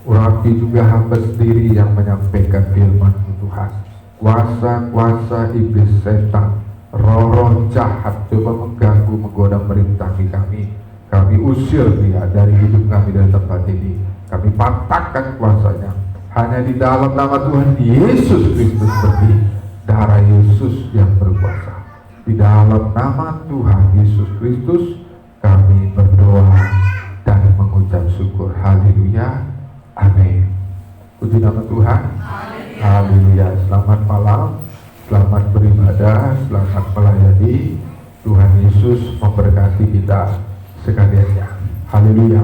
Urapi juga hamba sendiri yang menyampaikan firman-Mu Tuhan. Kuasa-kuasa iblis setan, roh-roh jahat coba mengganggu, menggoda, merintangi kami. Kami usir dia dari hidup kami, dari tempat ini. Kami patahkan kuasanya. Hanya di dalam nama Tuhan Yesus Kristus berdiri, darah Yesus yang berkuasa. Di dalam nama Tuhan Yesus Kristus kami berdoa dan mengucap syukur. Haleluya. Amin. Puji nama Tuhan. Haleluya. Selamat malam, selamat beribadah, selamat melayani. Tuhan Yesus memberkati kita sekaliannya. Haleluya.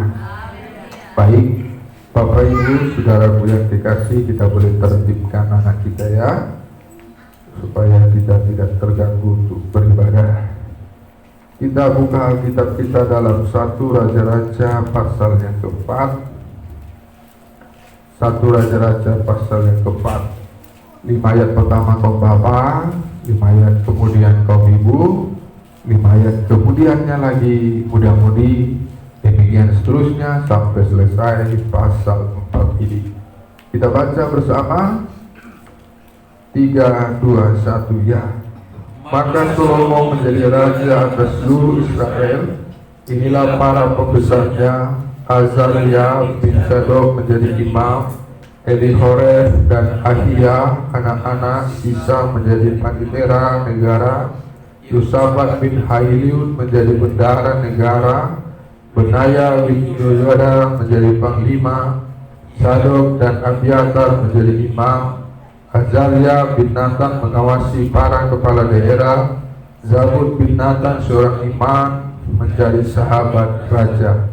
Baik, Bapak Ibu, saudaraku yang dikasih, kita boleh tertibkan anak kita ya, supaya kita tidak terganggu untuk beribadah. Kita buka Alkitab kita dalam 1 Raja-Raja pasal yang keempat. 1 Raja-Raja pasal yang keempat. 5 ayat pertama kaum Bapak, 5 ayat kemudian kaum Ibu, 5 ayat kemudiannya lagi muda-mudi, demikian seterusnya sampai selesai pasal 4 ini. Kita baca bersama. 3, 2, 1 ya. Maka Salomo menjadi raja atas seluruh Israel. Inilah para pembesarnya: Azaria bin Zadok menjadi imam, Elihoref dan Ahia anak-anak Isa menjadi panditera negara, Yosafat bin Hailiun menjadi bendahara negara, Benaya bin Yoyada menjadi panglima, Zadok dan Abiatar menjadi imam, Azaria bin Nathan mengawasi para kepala daerah, Zabud bin Nathan seorang imam menjadi sahabat raja.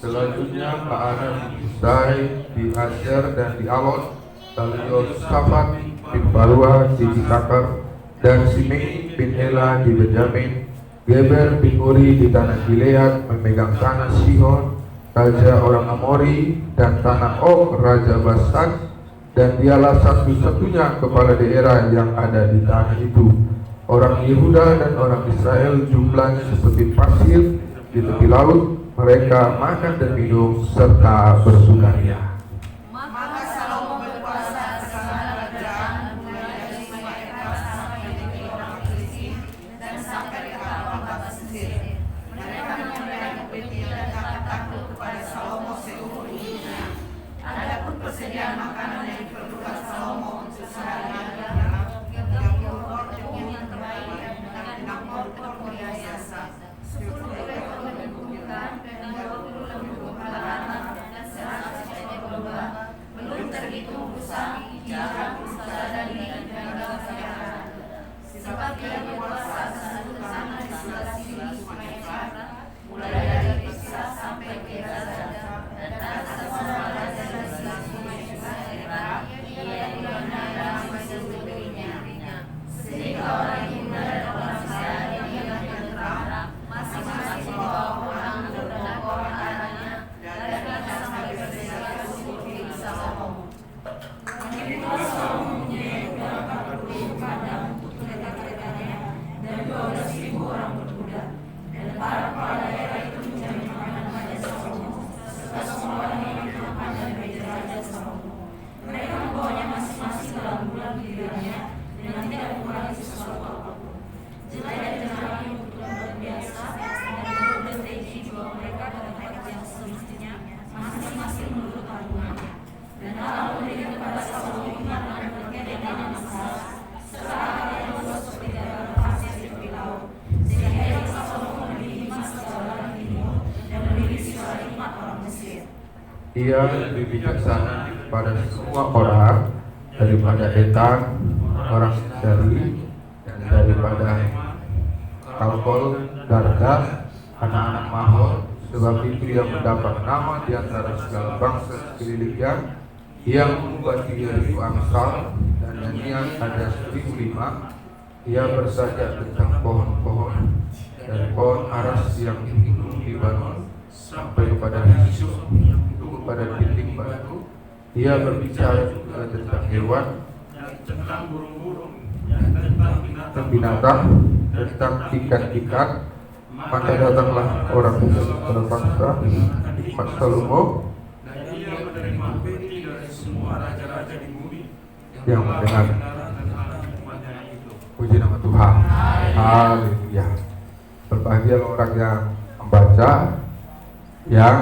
Selanjutnya Ma'ana bin Isai di Aser dan di Alon, lalu Yosafat bin Barua di Isakar, dan Simei bin Ela di Benjamin, Geber bin Uri di tanah Gilead memegang tanah Sihon, raja orang Amori, dan tanah Og, raja Basan, dan dialah satu-satunya kepala daerah yang ada di tanah itu. Orang Yehuda dan orang Israel jumlahnya seperti pasir di tepi laut. Mereka makan dan minum serta bersukaria. Maka Salomo berkuasa atas segala kerajaan, mulai dari Maekah sampai di negeri orang Filistin dan sampai ke kota Mesir. Mereka memberikan upeti dan takut kepada Salomo seumur hidupnya. Adapun persediaan makanan yang diperlukan Salomo untuk sehari-hari, 30 pot tepung yang terbaik dengan 6 pot perhiasan, 10 ekor lembu hutan dan 20 lembu baranak dan 100 ekor dengan tidak mengurangi sesuatu apapun. Jika ada jarak yang luar biasa, dan deteksi jiwa mereka ke tempat yang semestinya, masing-masing menurut tabungannya. Dan Allah memberikan kepada Salomo hikmat dan berbagai dengan masalah, serta akal yang luas seperti dalam pasir di tepi laut. Sehingga ia Salomo memiliki hikmat sejalan timur dan memiliki suara hikmat orang Mesir. Ia lebih bijaksana pada semua orang daripada Etan, orang Syari, dan daripada Kalkol, Darda, anak-anak Mahol, sebab itu ia mendapat nama di antara segala bangsa sekelilingnya. Ia mengubah 3.000 amsal dan nyanyian ada 1.005. Ia bersajak tentang pohon-pohon dan pohon aras yang tumbuh di Lebanon sampai kepada hisop yang tumbuh pada dinding batu. Ia berbicara juga tentang hewan, tentang burung-burung, tentang binatang, tentang ikan-ikan. Maka datanglah orang berbangsa hikmat Salomo dan ia menerima bukti dari semua raja-raja di bumi yang mendengar. hikmatnya itu. Puji nama Tuhan. Haleluya. Berbahagia orang yang membaca, yang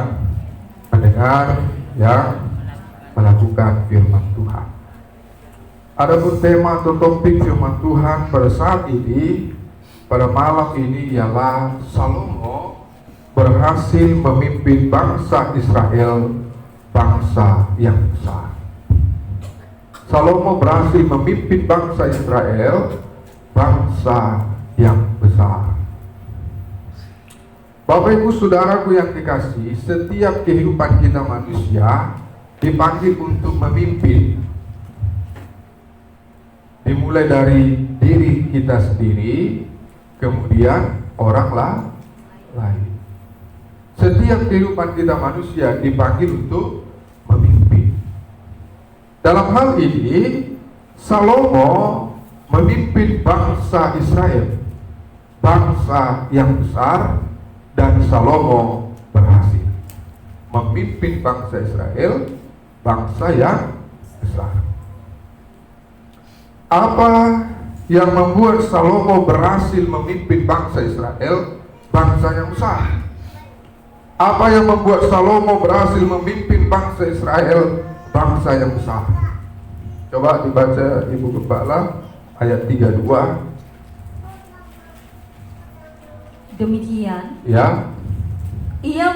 mendengar, yang melakukan firman Tuhan. Adapun tema atau topik firman Tuhan pada saat ini, pada malam ini ialah Salomo berhasil memimpin bangsa Israel, bangsa yang besar. Salomo berhasil memimpin bangsa Israel, bangsa yang besar. Bapak Ibu Saudaraku yang dikasihi, setiap kehidupan kita manusia dipanggil untuk memimpin. Dimulai dari diri kita sendiri, kemudian orang lain. Setiap kehidupan kita manusia dipanggil untuk memimpin. Dalam hal ini, Salomo memimpin bangsa Israel, bangsa yang besar, dan Salomo berhasil memimpin bangsa Israel, bangsa yang besar. Apa yang membuat Salomo berhasil memimpin bangsa Israel, bangsa yang besar? Apa yang membuat Salomo berhasil memimpin bangsa Israel, bangsa yang besar? Coba dibaca Ibu Gembala ayat 32. Demikian, Ya, ia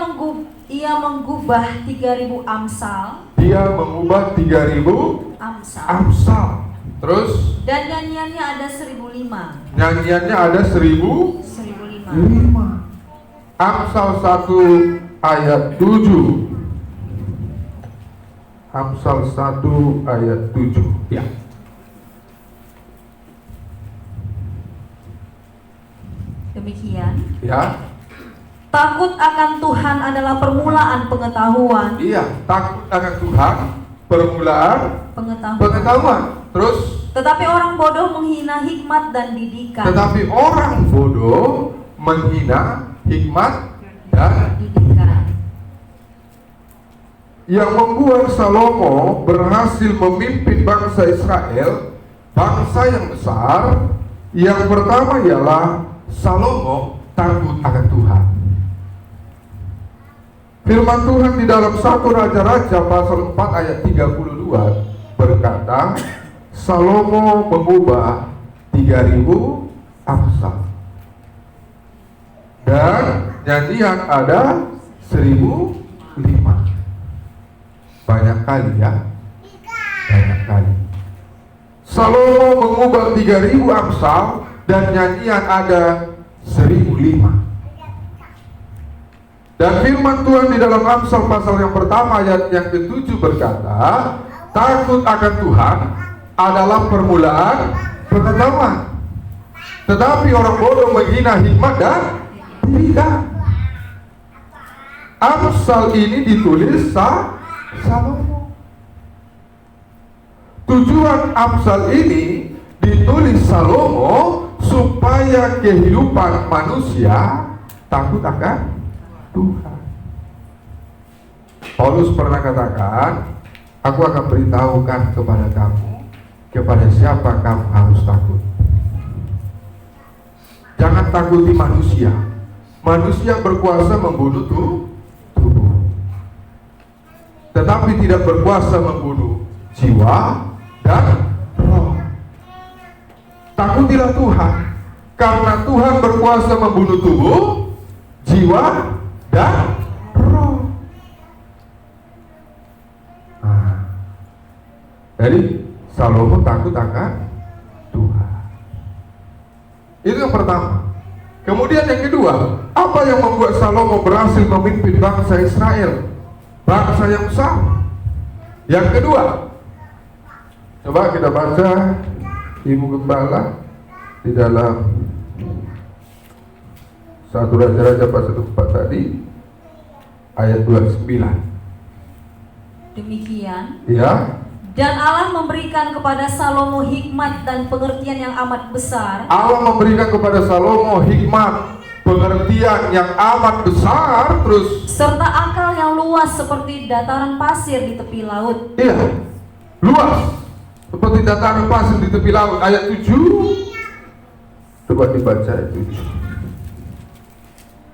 mengubah 3.000 amsal, dia mengubah 3.000 amsal. Terus dan nyanyiannya ada 1.005. nyanyiannya ada 1.005. 1.005. Amsal 1 ayat 7. Amsal 1 ayat 7. Ya. Demikian, Ya. takut akan Tuhan adalah permulaan pengetahuan. Iya, takut akan Tuhan, permulaan pengetahuan. Terus, Tetapi orang bodoh menghina hikmat dan didikan. tetapi orang bodoh menghina hikmat dan yang membuat Salomo berhasil memimpin bangsa Israel, bangsa yang besar. Yang pertama ialah Salomo takut akan Tuhan. Firman Tuhan di dalam 1 Raja-Raja pasal 4 ayat 32 berkata, Salomo mengubah 3.000 amsal dan nyanyian ada 1.005. Banyak kali ya, banyak kali. Salomo mengubah 3.000 amsal dan nyanyian ada 1.005. Dan firman Tuhan di dalam Amsal pasal yang pertama ayat yang ke-7 berkata, takut akan Tuhan adalah permulaan pengetahuan, tetapi orang bodoh menghina hikmat dan didikan. Amsal ini ditulis Salomo. Tujuan Amsal ini ditulis Salomo supaya kehidupan manusia takut akan Tuhan. Paulus pernah katakan, aku akan beritahukan kepada kamu kepada siapa kamu harus takut. Jangan takuti manusia. Manusia berkuasa membunuh tubuh, tetapi tidak berkuasa membunuh jiwa dan roh. Takutilah Tuhan, karena Tuhan berkuasa membunuh tubuh, jiwa, dan roh. Jadi Salomo takut akan Tuhan. Itu yang pertama. Kemudian yang kedua, apa yang membuat Salomo berhasil memimpin bangsa Israel, bangsa yang besar? Yang kedua, coba kita baca Ibu Gembala di dalam 1 Raja-Raja pasal 4 tadi ayat 29. Demikian. Ya. Dan Allah memberikan kepada Salomo hikmat dan pengertian yang amat besar. Allah memberikan kepada Salomo hikmat, pengertian yang amat besar, terus serta akal yang luas seperti dataran pasir di tepi laut. iya, luas seperti dataran pasir di tepi laut. Ayat 7. Coba dibaca ayat 7.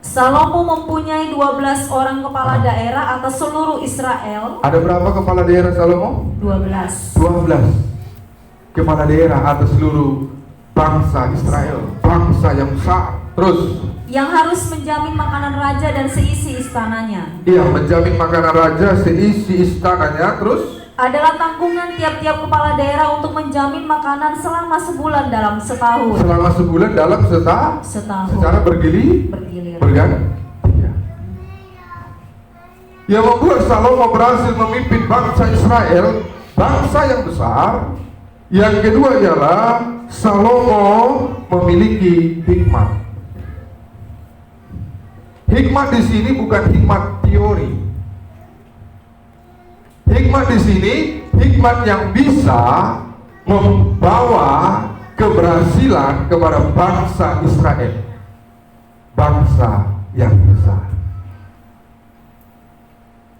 Salomo mempunyai 12 orang kepala daerah atas seluruh Israel. Ada berapa kepala daerah Salomo? 12. 12 kepala daerah atas seluruh bangsa Israel, bangsa yang besar. Terus Yang harus menjamin makanan raja dan seisi istananya. iya, menjamin makanan raja, seisi istananya. Terus Adalah tanggungan tiap-tiap kepala daerah untuk menjamin makanan selama sebulan dalam setahun. selama sebulan dalam Setahun. secara bergilir. Berganti. Iya. Yang membuat Salomo berhasil memimpin bangsa Israel, bangsa yang besar. Yang kedua ialah Salomo memiliki hikmat. Hikmat di sini bukan hikmat teori. Hikmat di sini hikmat yang bisa membawa keberhasilan kepada bangsa Israel, bangsa yang besar.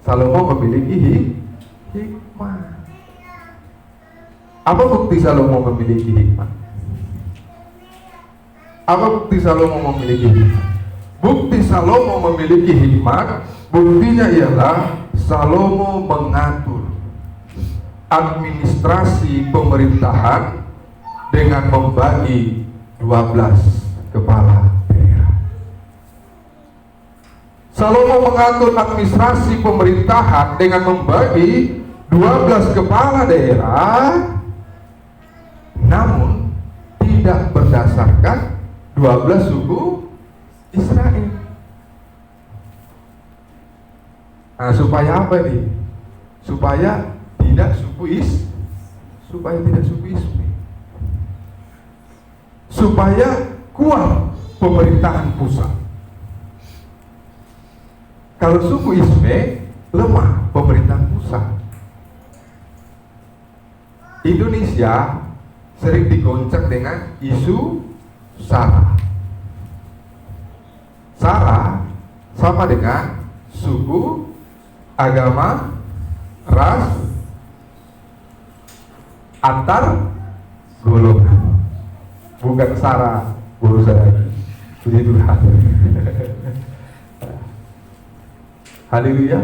Salomo memiliki hikmat. Apa bukti Salomo memiliki hikmat? Apa bukti Salomo memiliki hikmat? Bukti Salomo memiliki hikmat, buktinya ialah Salomo mengatur administrasi pemerintahan dengan membagi 12 kepala daerah. Salomo mengatur administrasi pemerintahan dengan membagi 12 kepala daerah, namun tidak berdasarkan 12 suku Israel. Nah, supaya apa nih? Supaya tidak suku Ismi. Supaya kuat pemerintahan pusat. Kalau suku Ismi lemah pemerintahan pusat. Indonesia sering digoncang dengan isu SARA. SARA sama dengan suku, agama, ras, antar golongan. Bukan SARA urusan lagi. Puji Tuhan. Haleluya.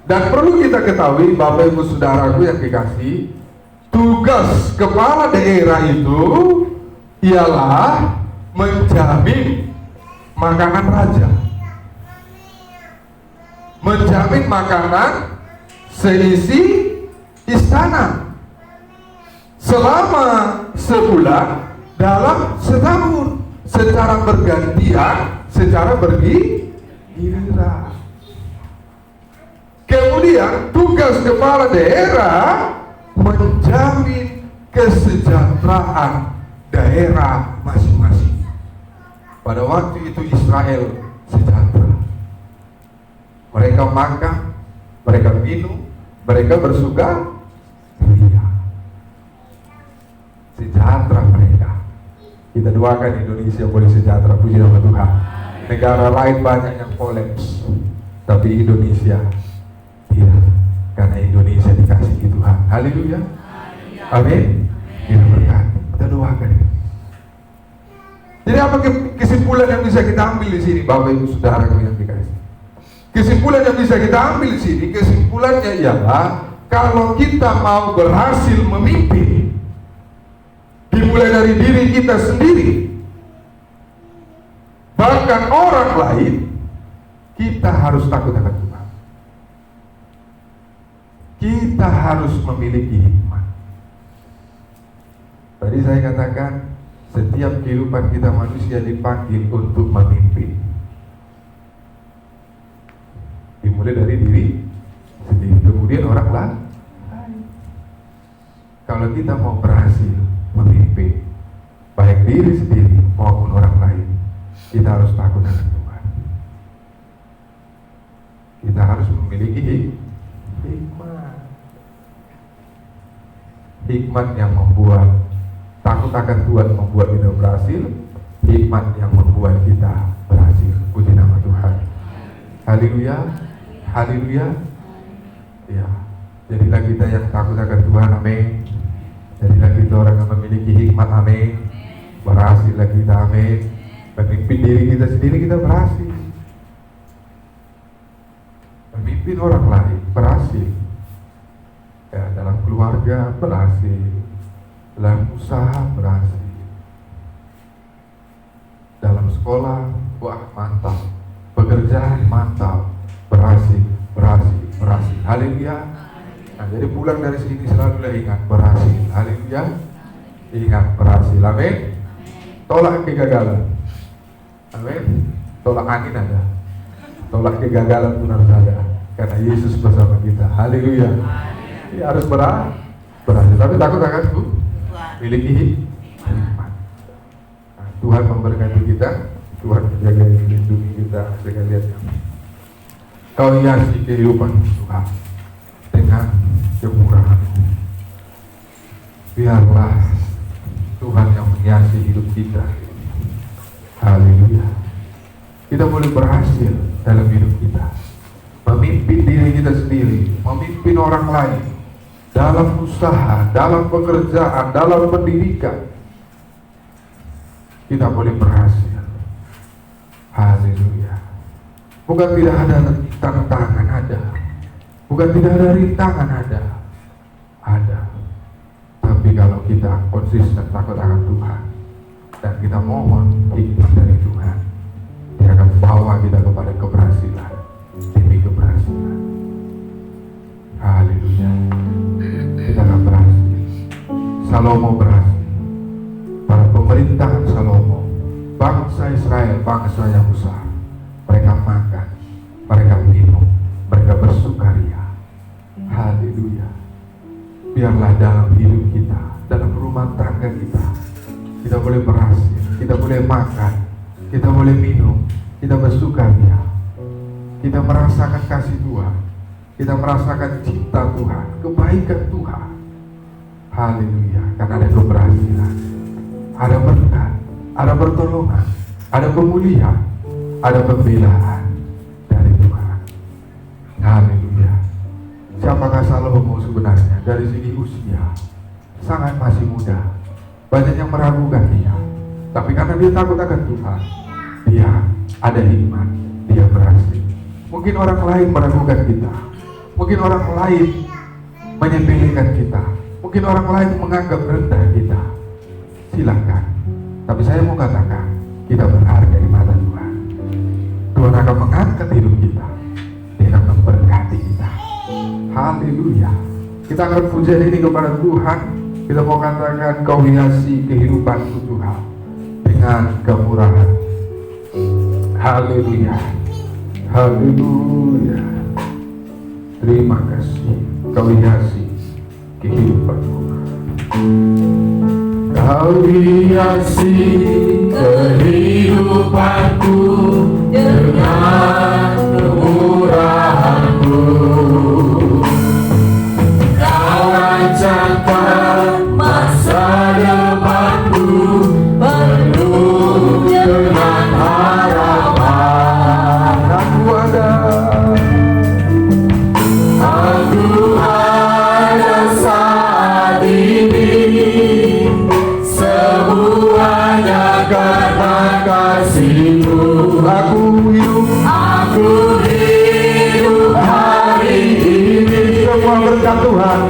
Dan perlu kita ketahui, Bapak Ibu Saudaraku yang dikasihi, tugas kepala daerah itu ialah menjamin makanan raja, menjamin makanan seisi istana selama sebulan dalam setahun, secara bergantian, secara bergiliran. Kemudian tugas kepala daerah menjamin kesejahteraan daerah masing-masing. Pada waktu itu Israel sejahtera. Mereka makan, mereka minum, mereka bersuka ria. Sejahtera mereka. Kita doakan Indonesia boleh sejahtera, puji nama Tuhan. Negara lain banyak yang kolaps, tapi Indonesia Iya, karena Indonesia dikasihi Tuhan. Haleluya. Amin. Kita berkati, kita doakan. Jadi apa kesimpulan yang bisa kita ambil di sini, Bapak Ibu Saudara yang dikasihi? Kesimpulan yang bisa kita ambil di sini, kesimpulannya ialah kalau kita mau berhasil memimpin, dimulai dari diri kita sendiri, bahkan orang lain, kita harus takut akan Tuhan. Kita harus memiliki hikmat. Tadi saya katakan, setiap kehidupan kita manusia dipanggil untuk memimpin. Dimulai dari diri sendiri, kemudian orang lain. Kalau kita mau berhasil memimpin, baik diri sendiri maupun orang lain, kita harus takut akan Tuhan. Kita harus memiliki hikmat. Hikmat yang membuat takut akan Tuhan membuat kita berhasil, hikmat yang membuat kita berhasil. Puji nama Tuhan. Haleluya. Haleluya. Ya, jadilah kita yang takut akan Tuhan, amin. Jadilah kita orang yang memiliki hikmat, amin. Berhasillah kita, amin. Memimpin diri kita sendiri, kita berhasil. Memimpin orang lain, berhasil. Ya, dalam keluarga berhasil, dalam usaha berhasil, dalam sekolah, wah mantap, pekerjaan mantap, berhasil. Haleluya. Nah, jadi pulang dari sini selalu ingat berhasil. Haleluya. Ingat berhasil. Amin. Tolak kegagalan. Amin. Tolak angin ada. Tolak kegagalan pun harus ada. Karena Yesus bersama kita. Haleluya. Ini harus berhasil. Tapi takut akan Tuhan. Miliki hikmat. Nah, Tuhan memberkati kita. Tuhan menjaga dan melindungi kita sekalian. Kau hiasi kehidupan Tuhan dengan kemurahan-Mu. Biarlah Tuhan yang menghiasi hidup kita. Haleluya. Kita boleh berhasil dalam hidup kita, memimpin diri kita sendiri, memimpin orang lain, dalam usaha, dalam pekerjaan, dalam pendidikan. Kita boleh berhasil. Haleluya. Bukan tidak ada tantangan, ada. Bukan tidak ada rintangan, ada. Tapi kalau kita konsisten takut akan Tuhan dan kita mohon hikmat dari Tuhan, Dia akan bawa kita kepada keberhasilan demi keberhasilan. Haleluya. Kita akan berhasil. Salomo berhasil. Para pemerintahan Salomo, bangsa Israel, bangsa yang besar, mereka makan, mereka minum, mereka bersukaria. Haleluya. Biarlah dalam hidup kita, dalam rumah tangga kita boleh berhasil, kita boleh makan, kita boleh minum, kita bersukaria, kita merasakan kasih Tuhan, kita merasakan cinta Tuhan, kebaikan Tuhan. Haleluya. Karena ada keberhasilan, ada berkat, ada pertolongan, ada pemulihan, ada pembelaan dari Tuhan. Haleluya. Siapakah Salomo sebenarnya? Dari segi usia sangat masih muda. Banyak yang meragukan dia, tapi karena dia takut akan Tuhan, dia ada hikmat, dia berhasil. Mungkin orang lain meragukan kita, mungkin orang lain menyepelekan kita, mungkin orang lain menganggap rendah kita. Silakan, tapi saya mau katakan, kita berharga di mata Tuhan. Tuhan akan mengangkat hidup kita, Dia akan memberkati kita. Haleluya. Kita akan puja ini kepada Tuhan. Kita mau katakan, Kau hiasi kehidupanku Tuhan dengan kemurahan. Haleluya. Haleluya. Terima kasih, Kau hiasi kehidupanku. Kau hiasi kehidupanku dengan kemurahan-Mu. Kau rancangkan masa depanku penuh dengan harapan. Aku ada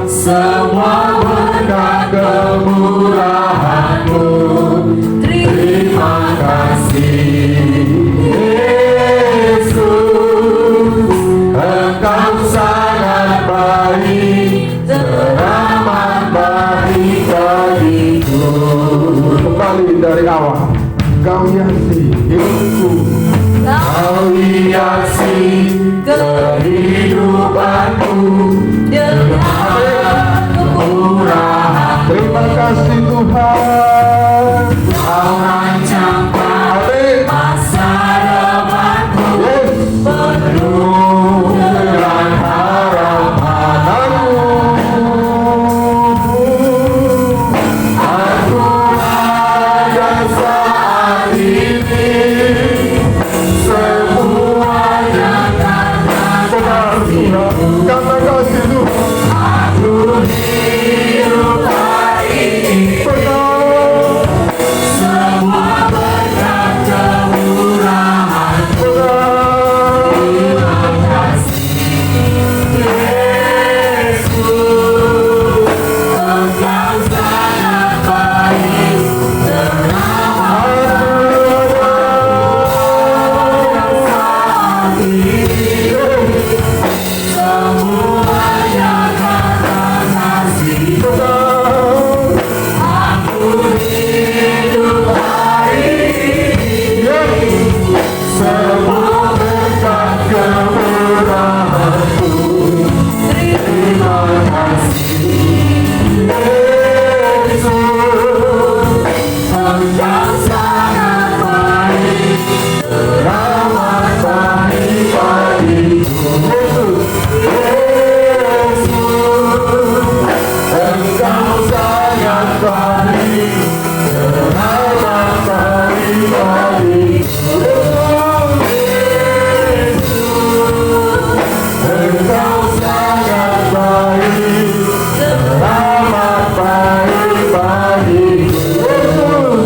semua berkat kemurahan-Mu. Terima kasih Yesus, Engkau sangat baik, teramat baik bagiku. Kembali dari awal. Kau hiasi hidupku, Kau hiasi kehidupanku dengan kemurahan. Terima kasih Tuhan, Kau rancangkan masa depanku penuh dengan harapan. Aku ada saat ini, semuanya karena kasih-Mu. Karena kasih-Mu aku hidup hari ini. Semua berkat kemurahan-Mu. Terima kasih Yesus, Engkau sangat baik, semuanya karena kasih-Mu. Aku hidup hari ini, semua berkat kemurahan-Mu. Terima kasih Yesus, Engkau sangat baik, teramat baik bagiku. Yesus, Engkau sangat baik, teramat baik bagiku. Yesus, Engkau sangat baik, teramat baik bagiku. Yesus,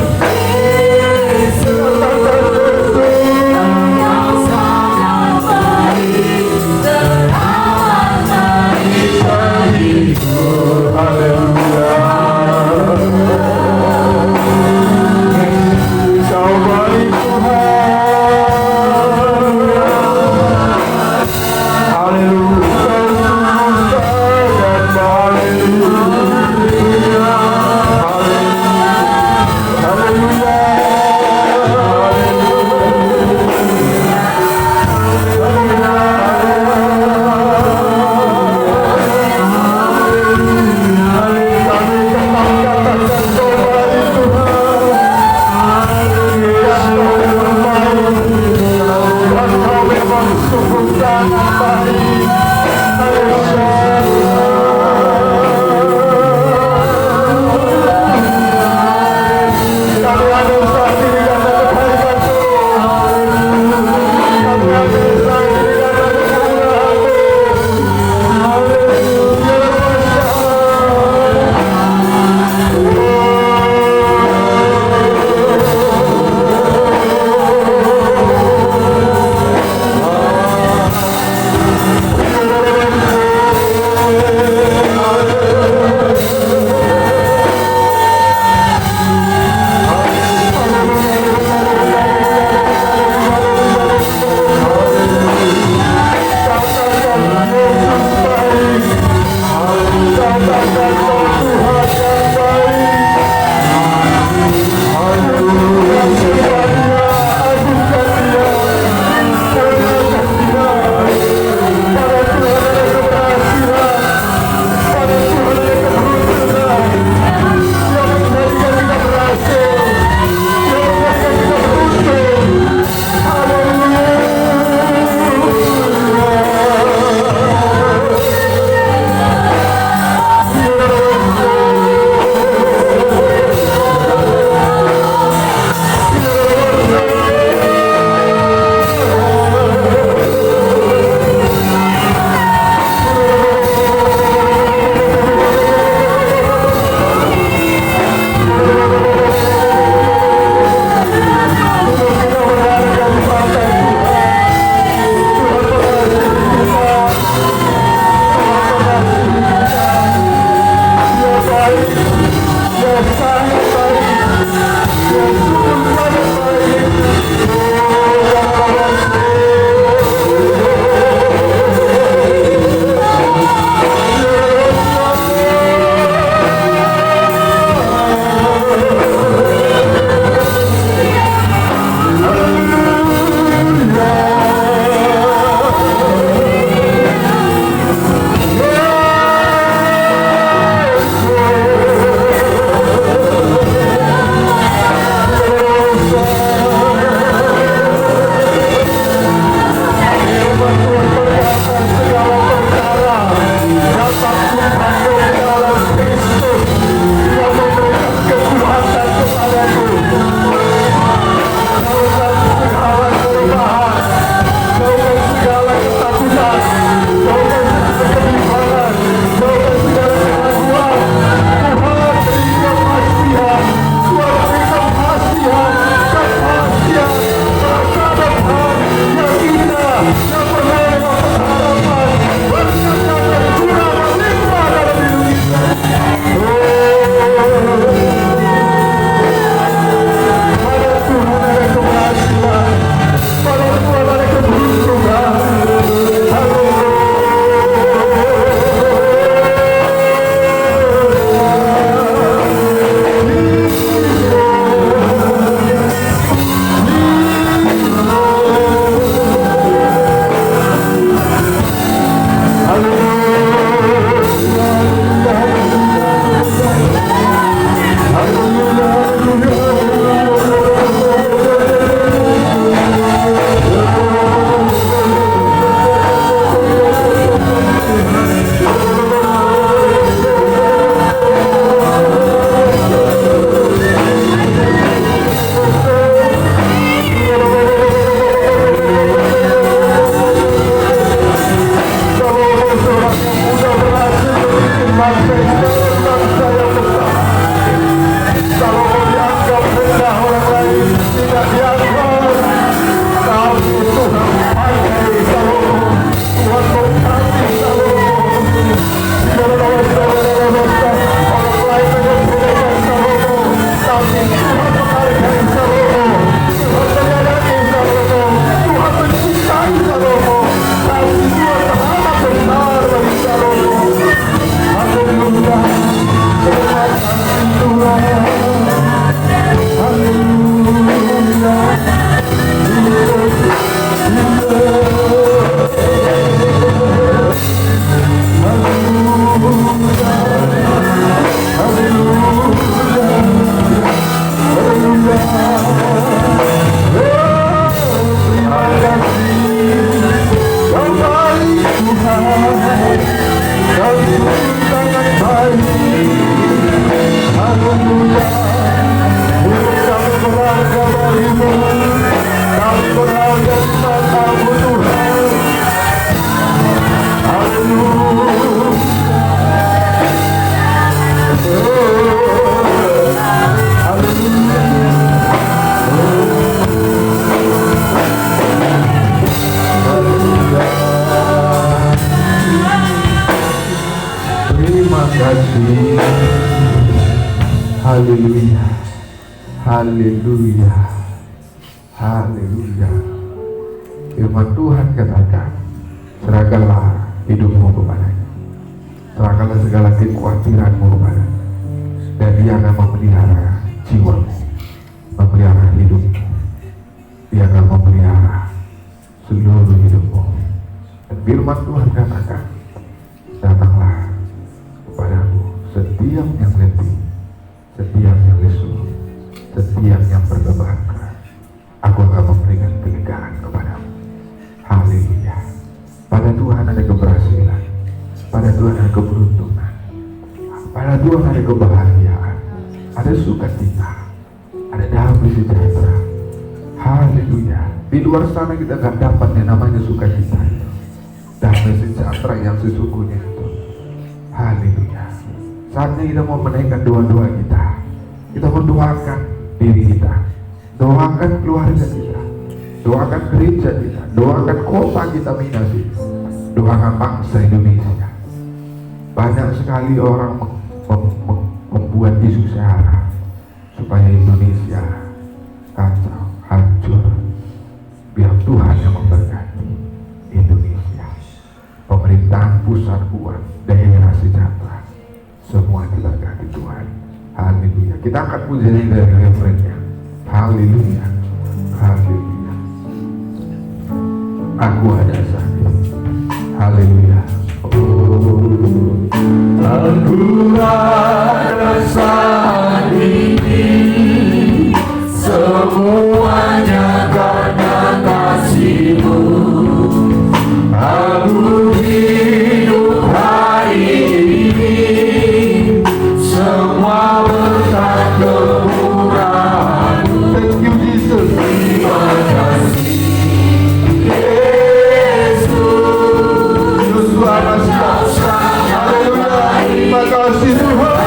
Terima kasih. Haleluya. Haleluya. Haleluya. Firman Tuhan katakan, serahkanlah hidupmu kepadanya, serahkanlah segala kekhawatiranmu kepadanya, dan Dia akan memelihara jiwamu, memelihara hidupmu. Dia akan memelihara seluruh hidupmu. Dan firman Tuhan katakan, datanglah kepadaku setiap yang letih, setiap yang lesu, setiap yang berbeban berat, aku akan memberikan kelegaan kepadamu. Haleluya. Pada Tuhan ada keberhasilan, pada Tuhan ada keberuntungan, pada Tuhan ada kebahagiaan, ada sukacita, ada damai sejahtera. Haleluya. Di luar sana kita gak dapat yang namanya sukacita itu, damai sejahtera yang sesungguhnya itu. Haleluya. Saatnya kita mau menaikkan doa-doa kita. Kita mendoakan diri kita, doakan keluarga kita, doakan gereja kita, doakan kota kita Minasi, doakan bangsa Indonesia. Banyak sekali orang membuat isu sara supaya Indonesia kacau, hancur. Biar Tuhan yang memberkati Indonesia. Pemerintahan pusat kuat, daerah sejahtera, semua diberkati Tuhan. Haleluya. Kita akan puji dari refrennya. Haleluya. Haleluya. Aku ada saat ini. Haleluya. Aku ada saat ini, semuanya karena kasih-Mu. Aku hidup hari ini, semua berkat kemurahan-Mu. Thank you Jesus. Terima kasih Yesus. Tuhan masih. Haleluya. Terima kasih Tuhan.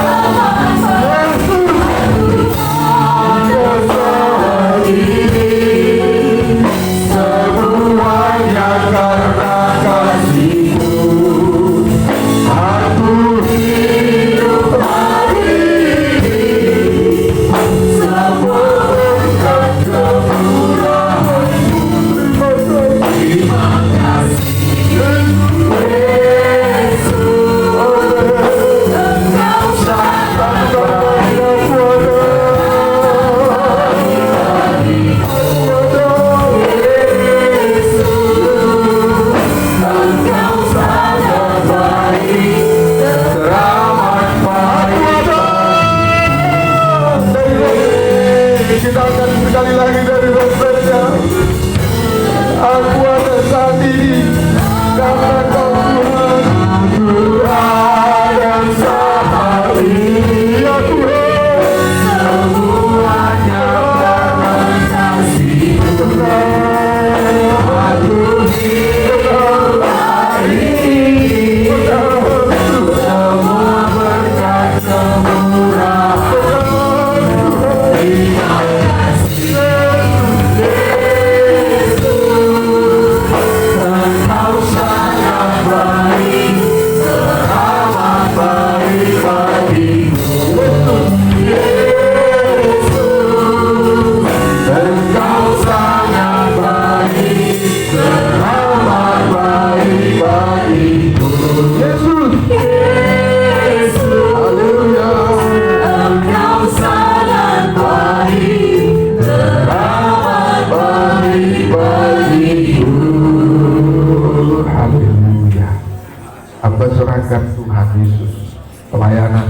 Serahkan Tuhan Yesus pelayanan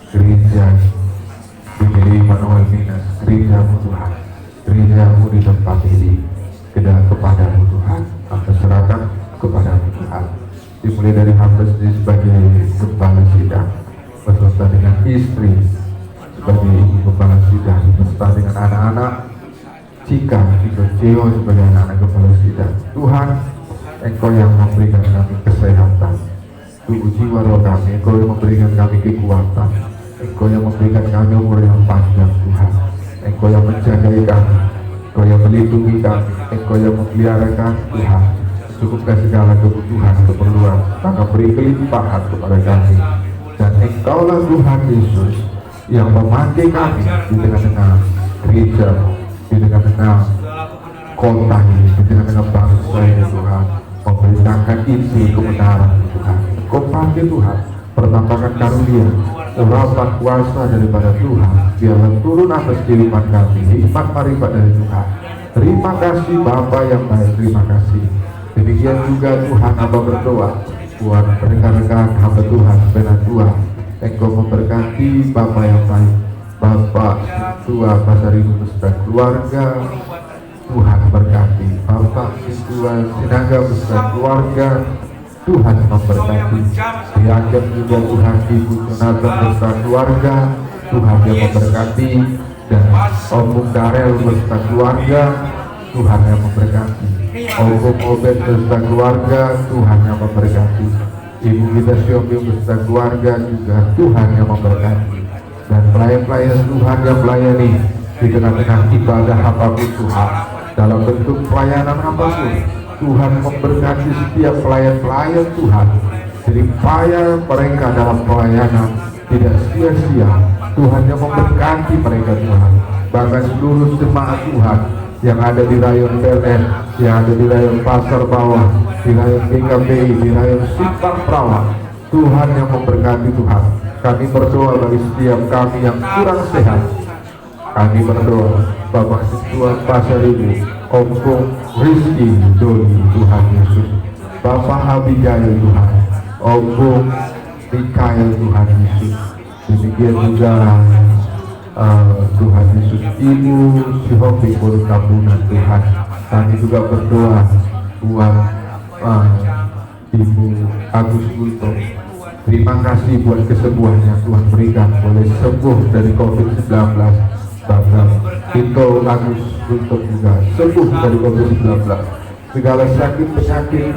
gereja di Immanuel Minas, gerejamu Tuhan, gerejamu di tempat ini kepadamu Tuhan. Hamba serahkan kepadamu Tuhan, dimulai dari hamba sendiri sebagai kepala sidang beserta dengan istri sebagai Ibu Kepala Sidang beserta dengan anak-anak Cika, Ceo sebagai anak-anak Kepala Sidang. Tuhan, Engkau yang memberikan kami kesehatan tubuh jiwa roh kami, Engkau yang memberikan kami kekuatan, Engkau yang memberikan kami umur yang panjang Tuhan. Engkau yang menjagai kami, Engkau yang melindungi kami, Engkau yang memelihara kami Tuhan. Cukupkan segala kebutuhan, keperluan, Tanpa beri kelimpahan kepada kami. Dan Engkaulah Tuhan Yesus yang memakai kami di tengah-tengah gereja, di tengah-tengah kota ini, di tengah-tengah bangsa ini Tuhan, memberitakan Injil kebenaran Tuhan. Kau pakai Tuhan, pertambahan karunia, urapan kuasa daripada Tuhan, biarlah turun atas kehidupan kami, hikmat marifat dari Tuhan. Terima kasih Bapa yang baik, terima kasih. Demikian juga Tuhan, hamba berdoa buat rekan-rekan hamba Tuhan, benar Tuhan, Engkau memberkati Bapa yang baik, Bapak Tua Pasaribu beserta keluarga. Tuhan berkati Bapak Tua Sinaga beserta keluarga. Tuhan memberkati. Diajak juga Tuhan Ibu Jonathan beserta keluarga. Tuhan yang memberkati. Dan Om Darel beserta keluarga. Tuhan yang memberkati. Om Obed beserta keluarga. Tuhan yang memberkati. Ibu kita Siomi beserta keluarga juga Tuhan yang memberkati. Dan pelayan-pelayan Tuhan yang melayani di tengah-tengah ibadah apapun Tuhan, dalam bentuk pelayanan apapun, Tuhan memberkati setiap pelayan-pelayan Tuhan. Jadi payah mereka dalam pelayanan tidak sia-sia. Tuhan yang memberkati mereka Tuhan. Bahkan seluruh jemaat Tuhan yang ada di rayon PLN, yang ada di rayon Pasar Bawah, di rayon BKPI, di rayon Simpang Perawat, Tuhan yang memberkati Tuhan. Kami berdoa bagi setiap kami yang kurang sehat. Kami berdoa Bapak Ketua Pasaribu, Om Rizky Doni Tuhan Yesus, Bapak Abigail Tuhan, Om Mikael Tuhan Yesus. Demikian juga Tuhan Yesus, Ibu Sihopi Kabunan Tuhan. Kami juga berdoa buat Ibu Agus Gunto. Terima kasih buat kesembuhan yang Tuhan berikan, boleh sembuh dari COVID-19. Bapak Tito Agus Gunto juga sembuh dari COVID-19. Segala sakit penyakit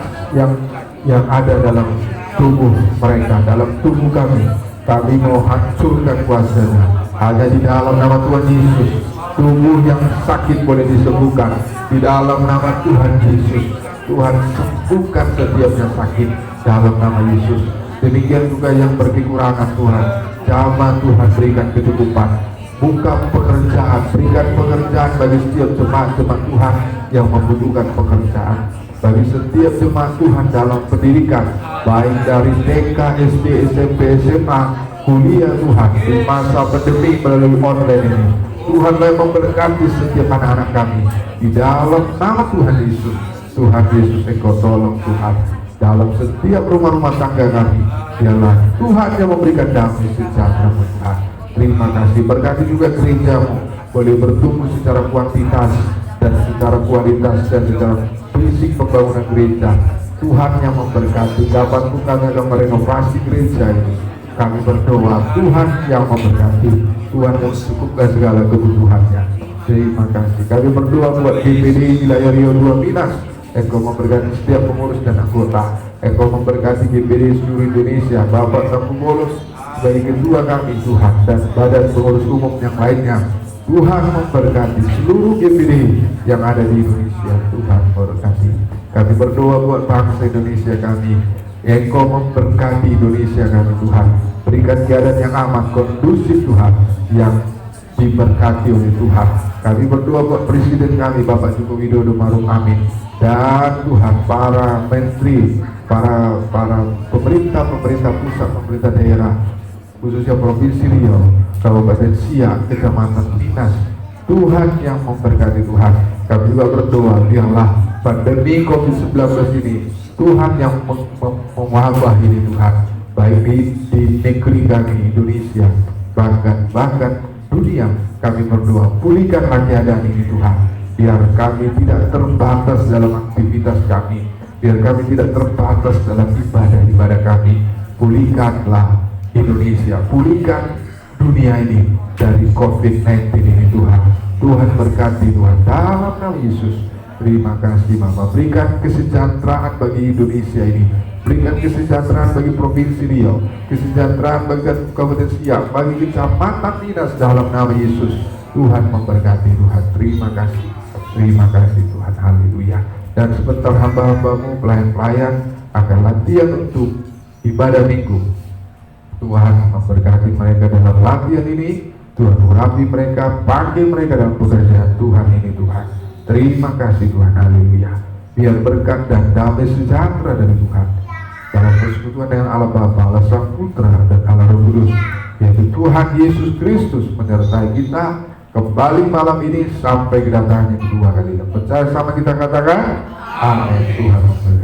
yang ada dalam tubuh mereka, dalam tubuh kami mau hancurkan kuasanya. Hanya di dalam nama Tuhan Yesus, tubuh yang sakit boleh disembuhkan. Di dalam nama Tuhan Yesus, Tuhan sembuhkan setiap yang sakit dalam nama Yesus. Demikian juga yang berkekurangan Tuhan, jamah Tuhan berikan kecukupan. Buka pekerjaan, berikan pekerjaan bagi setiap jemaat-jemaat Tuhan yang membutuhkan pekerjaan. Bagi setiap jemaat Tuhan dalam pendidikan, baik dari TK, SD, SMP, SMA, kuliah Tuhan, di masa pandemi melalui online ini, Tuhan memberkati setiap anak-anak kami. Di dalam nama Tuhan Yesus, Tuhan Yesus Engkau tolong Tuhan. Dalam setiap rumah-rumah tangga kami, biarlah Tuhan yang memberikan damai sejahtera Tuhan. Terima kasih. Berkati juga gerejamu boleh bertumbuh secara kuantitas dan secara kualitas dan secara fisik pembangunan gereja. Tuhan yang memberkati. Kapanpun kami akan merenovasi gereja ini, kami berdoa Tuhan yang memberkati. Tuhan yang cukupkan segala kebutuhannya. Terima kasih. Kami berdoa buat GPD wilayah Rio 2 Minas. Engkau memberkati setiap pengurus dan anggota. Engkau memberkati GPD seluruh Indonesia. Bapak Tampu Bolos sebagai ketua kami Tuhan, dan badan pengurus umum yang lainnya. Tuhan memberkati seluruh GPD yang ada di Indonesia. Tuhan memberkati. Kami berdoa buat bangsa Indonesia kami. Engkau memberkati Indonesia kami Tuhan. Berikan keadaan yang aman, kondusif Tuhan, yang diberkati oleh Tuhan. Kami berdoa buat Presiden kami Bapak Joko Widodo Maruf Amin, dan Tuhan para menteri, para pemerintah pusat, pemerintah daerah, khususnya Provinsi Riau, Kabupaten Siak, Kecamatan Linas. Tuhan yang memberkati Tuhan. Kami juga berdoa biarlah pandemi COVID-19 ini Tuhan yang mewabah ini Tuhan, baik di negeri kami Indonesia, bahkan dunia. Kami berdoa pulihkanlah keadaan ini Tuhan, biar kami tidak terbatas dalam aktivitas kami, biar kami tidak terbatas dalam ibadah kami. Pulihkanlah Indonesia, pulihkan dunia ini dari COVID-19 ini Tuhan. Tuhan berkati Tuhan dalam nama Yesus. Terima kasih Bapa, berikan kesejahteraan bagi Indonesia ini, berikan kesejahteraan bagi Provinsi Riau, kesejahteraan bagi Kabupaten Siak, bagi Kecamatan Nidas dalam nama Yesus. Tuhan memberkati Tuhan. Terima kasih Tuhan. Haleluya. Dan sebentar hamba-hambamu pelayan-pelayan akan latihan untuk ibadah minggu. Tuhan memberkati mereka dalam latihan ini. Tuhan urapi mereka, pakai mereka dalam pekerjaan Tuhan ini Tuhan. Terima kasih Tuhan. Haleluya. Biar berkat dan damai sejahtera dari Tuhan dalam persekutuan dengan Allah Bapa, Allah Sang Putra dan Allah Roh Kudus, yaitu Tuhan Yesus Kristus menyertai kita kembali malam ini sampai kedatangan yang kedua kali. Percaya sama kita, katakan amin. Tuhan memberkati.